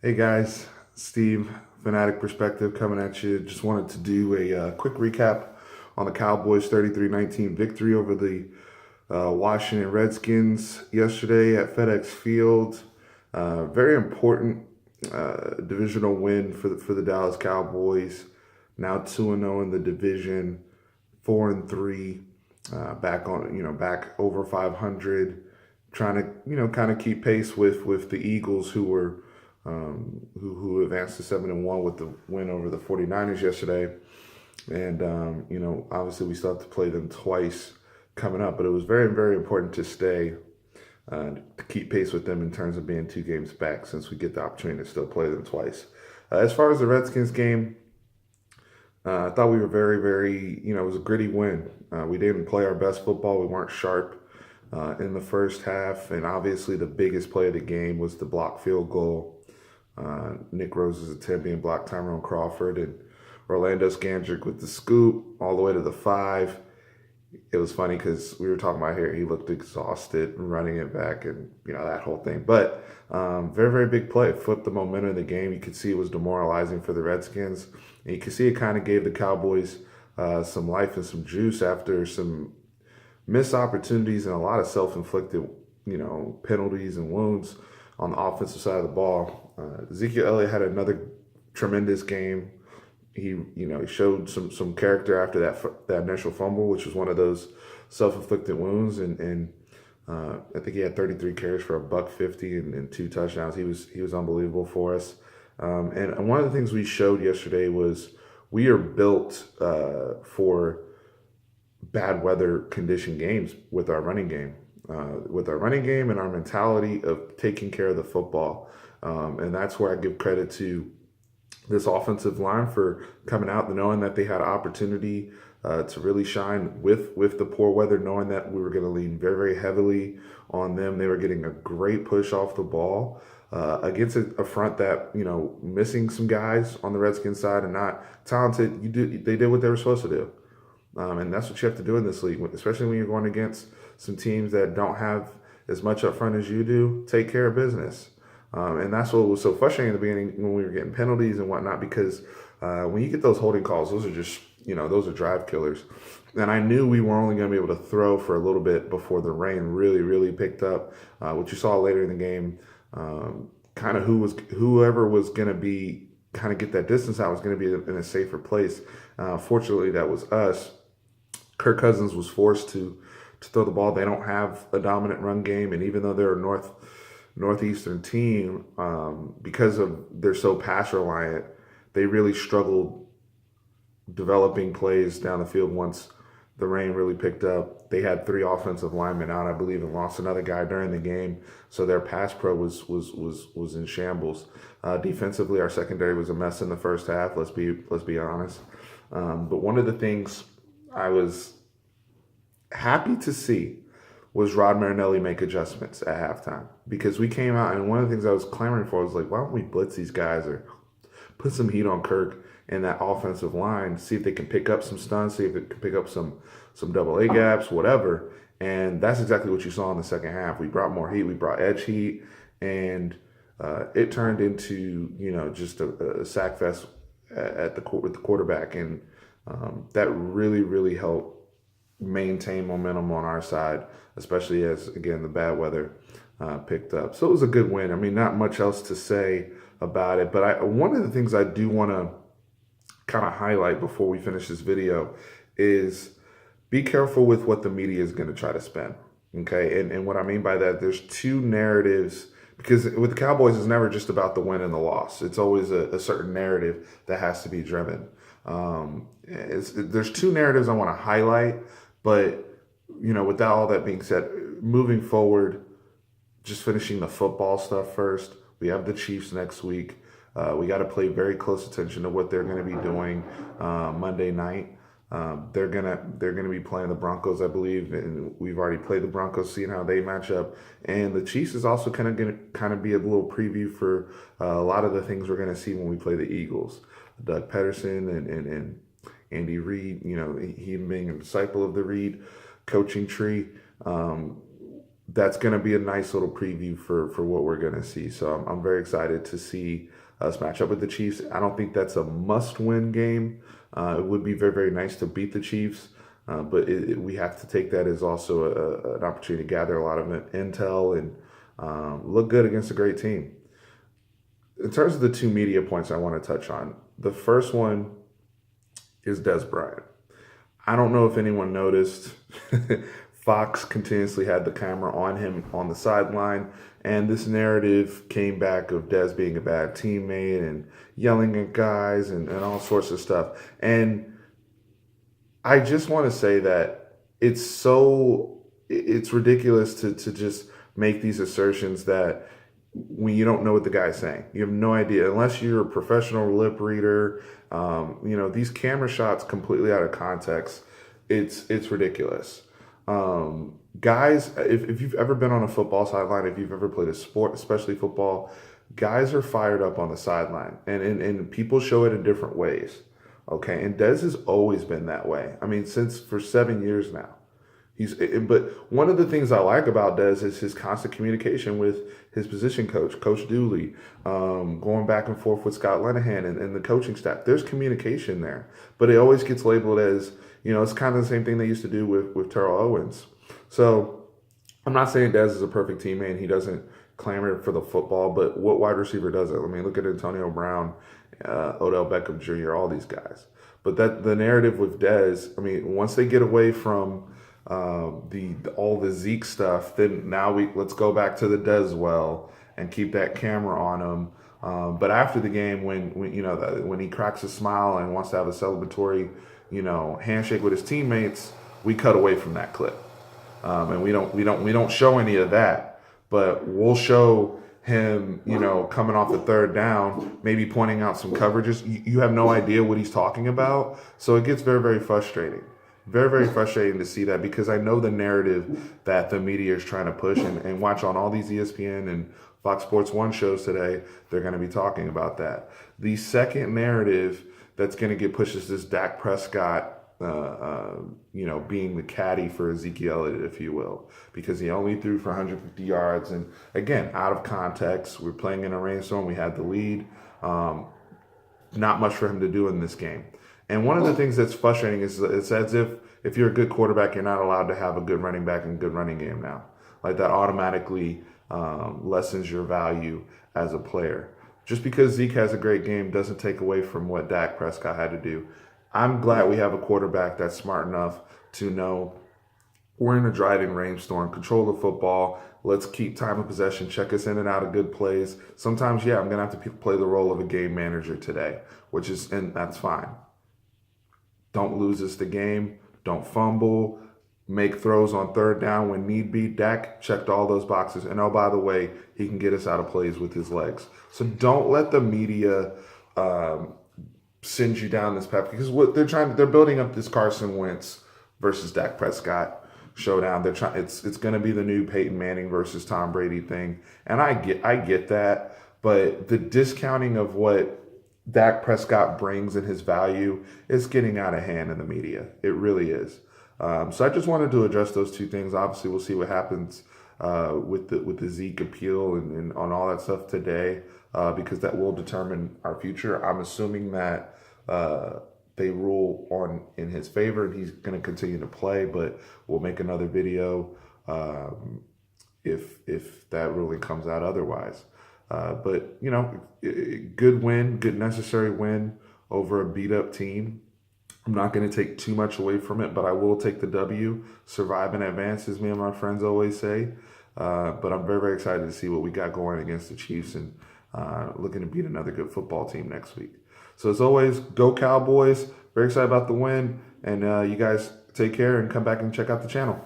Hey guys, Steve, Fanatic Perspective coming at you. Just wanted to do a quick recap on the Cowboys 33-19 victory over the Washington Redskins yesterday at FedEx Field. Very important divisional win for the Dallas Cowboys. Now 2-0 in the division, 4-3, back over 500, trying to kind of keep pace with the Eagles who advanced to 7-1 with the win over the 49ers yesterday. And obviously we still have to play them twice coming up, but it was very, very important to stay to keep pace with them in terms of being 2 games back, since we get the opportunity to still play them twice. As far as the Redskins game, I thought we were very, very, it was a gritty win. We didn't play our best football. We weren't sharp in the first half. And obviously, the biggest play of the game was the block field goal. Nick Rose's attempt being blocked, Tyrone Crawford, and Orlando Scandrick with the scoop all the way to the 5. It was funny because we were talking about here, he looked exhausted running it back and, that whole thing. But very, very big play. It flipped the momentum of the game. You could see it was demoralizing for the Redskins. And you could see it kind of gave the Cowboys some life and some juice after some missed opportunities and a lot of self-inflicted, penalties and wounds on the offensive side of the ball. Ezekiel Elliott had another tremendous game. He showed some character after that initial fumble, which was one of those self-inflicted wounds, and I think he had 33 carries for $150 and 2 touchdowns. He was unbelievable for us. And one of the things we showed yesterday was we are built for bad weather condition games with our running game. And our mentality of taking care of the football. And that's where I give credit to this offensive line for coming out and knowing that they had an opportunity to really shine with the poor weather, knowing that we were going to lean very, very heavily on them. They were getting a great push off the ball against a front that, missing some guys on the Redskins side and not talented. They did what they were supposed to do. And that's what you have to do in this league, especially when you're going against some teams that don't have as much up front as you do. Take care of business. And that's what was so frustrating in the beginning when we were getting penalties and whatnot, because when you get those holding calls, those are just, those are drive killers. And I knew we were only going to be able to throw for a little bit before the rain really, really picked up. What you saw later in the game, kind of whoever was going to be kind of get that distance out was going to be in a safer place. Fortunately, that was us. Kirk Cousins was forced to throw the ball. They don't have a dominant run game, and even though they're a northeastern team, because of they're so pass reliant, they really struggled developing plays down the field once the rain really picked up. They had 3 offensive linemen out, I believe, and lost another guy during the game. So their pass pro was in shambles. Defensively, our secondary was a mess in the first half. Let's be honest. But one of the things I was happy to see was Rod Marinelli make adjustments at halftime, because we came out and one of the things I was clamoring for was like, why don't we blitz these guys or put some heat on Kirk and that offensive line, see if they can pick up some stunts, see if they can pick up some double A gaps, whatever. And that's exactly what you saw in the second half. We brought more heat, we brought edge heat, and it turned into just a sack fest with the quarterback, and that really, really helped maintain momentum on our side, especially as, again, the bad weather picked up. So it was a good win. I mean, not much else to say about it, but one of the things I do want to kind of highlight before we finish this video is be careful with what the media is going to try to spin. Okay. And what I mean by that, there's 2 narratives, because with the Cowboys, it's never just about the win and the loss. It's always a certain narrative that has to be driven. There's 2 narratives I want to highlight, but with all that being said, moving forward, just finishing the football stuff first. We have the Chiefs next week. We got to pay very close attention to what they're going to be doing Monday night. They're gonna be playing the Broncos, I believe, and we've already played the Broncos, seeing how they match up. And the Chiefs is also kind of gonna be a little preview for a lot of the things we're gonna see when we play the Eagles. Doug Pederson and Andy Reid, he being a disciple of the Reid coaching tree. that's going to be a nice little preview for what we're going to see. So I'm very excited to see us match up with the Chiefs. I don't think that's a must-win game. It would be very, very nice to beat the Chiefs, but we have to take that as also an opportunity to gather a lot of intel and look good against a great team. In terms of the two media points I want to touch on, the first one is Dez Bryant. I don't know if anyone noticed. Fox continuously had the camera on him on the sideline, and this narrative came back of Dez being a bad teammate and yelling at guys and all sorts of stuff. And I just want to say that it's ridiculous to just make these assertions that when you don't know what the guy's saying. You have no idea unless you're a professional lip reader. These camera shots completely out of context. It's ridiculous. Guys, if you've ever been on a football sideline, if you've ever played a sport, especially football, guys are fired up on the sideline, and people show it in different ways. Okay, and Dez has always been that way. I mean, for 7 years now. But one of the things I like about Dez is his constant communication with his position coach, Coach Dooley, going back and forth with Scott Linehan and the coaching staff. There's communication there, but it always gets labeled as, it's kind of the same thing they used to do with Terrell Owens. So I'm not saying Dez is a perfect teammate and he doesn't clamor for the football, but what wide receiver does it? I mean, look at Antonio Brown, Odell Beckham Jr., all these guys. But the narrative with Dez, I mean, once they get away from all the Zeke stuff, then now let's go back to the Dez well and keep that camera on him. But after the game, when he cracks a smile and wants to have a celebratory, handshake with his teammates, we cut away from that clip, and we don't show any of that. But we'll show him, coming off the third down, maybe pointing out some coverages. You have no idea what he's talking about, so it gets very, very frustrating. Very, very frustrating to see that, because I know the narrative that the media is trying to push, and watch on all these ESPN and Fox Sports 1 shows today, they're going to be talking about that. The second narrative that's going to get pushed is this Dak Prescott, being the caddy for Ezekiel Elliott, if you will, because he only threw for 150 yards. And again, out of context, we're playing in a rainstorm. We had the lead. Not much for him to do in this game. And one of the things that's frustrating is it's as if you're a good quarterback, you're not allowed to have a good running back and good running game now. Like, that automatically lessens your value as a player. Just because Zeke has a great game doesn't take away from what Dak Prescott had to do. I'm glad we have a quarterback that's smart enough to know we're in a driving rainstorm, control the football, let's keep time of possession, check us in and out of good plays. Sometimes, I'm going to have to play the role of a game manager today, and that's fine. Don't lose us the game. Don't fumble. Make throws on third down when need be. Dak checked all those boxes. And, oh, by the way, he can get us out of plays with his legs. So don't let the media send you down this path, because what they're building up this Carson Wentz versus Dak Prescott showdown. It's going to be the new Peyton Manning versus Tom Brady thing. And I get that, but the discounting of what Dak Prescott brings and his value is getting out of hand in the media. It really is. So I just wanted to address those two things. Obviously, we'll see what happens with the Zeke appeal and on all that stuff today, because that will determine our future. I'm assuming that they rule in his favor and he's going to continue to play, but we'll make another video if that ruling comes out otherwise. But good win, good necessary win over a beat up team. I'm not going to take too much away from it, but I will take the W. Survive and advance, as me and my friends always say. But I'm very, very excited to see what we got going against the Chiefs, and looking to beat another good football team next week. So as always, go Cowboys. Very excited about the win. And you guys take care and come back and check out the channel.